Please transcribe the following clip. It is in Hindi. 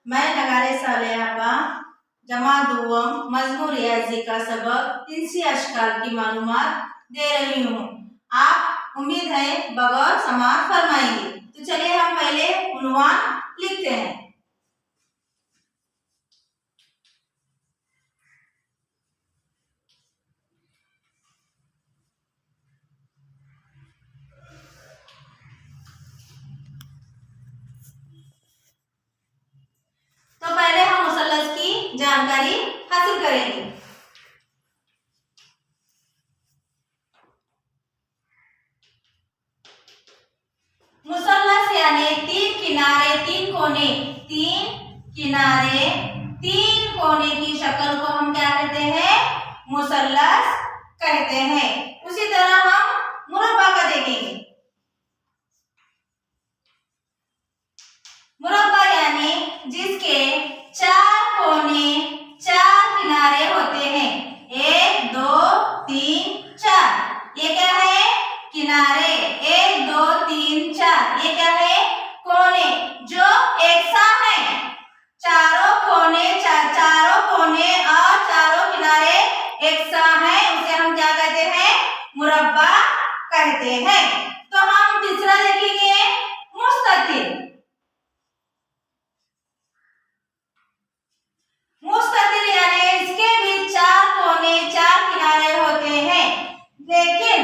मैं नगारे सालेहा जमात दुआम मजमू रियाजी का सबक 3सी अशकाल की मालूमात दे रही हूँ। आप उम्मीद है बगौर समाअत फरमाएंगे। तो चलिए हम पहले उन्वान लिखते हैं। तो पहले हम मुसल्लस की जानकारी हासिल करेंगे। मुसल्लस यानी 3 किनारे 3 कोने, 3 किनारे 3 कोने की शक्ल को हम क्या कहते हैं? मुसल्लस कहते हैं। उसी तरह हम मुरब्बा का देखेंगे। मुरब्बा यानी जिसके 4 कोने 4 किनारे होते हैं। 1 2 3 4। ये क्या है? किनारे। 1 2 3 4। ये क्या है? कोने जो एक सा है। चारों कोने और चारों किनारे एक सा है, उसे हम क्या कहते हैं? मुरब्बा कहते हैं। तो हम तीसरा देखेंगे मुस्ततिल। मुस्ततिल यानी इसके भी 4 कोने 4 किनारे होते हैं, लेकिन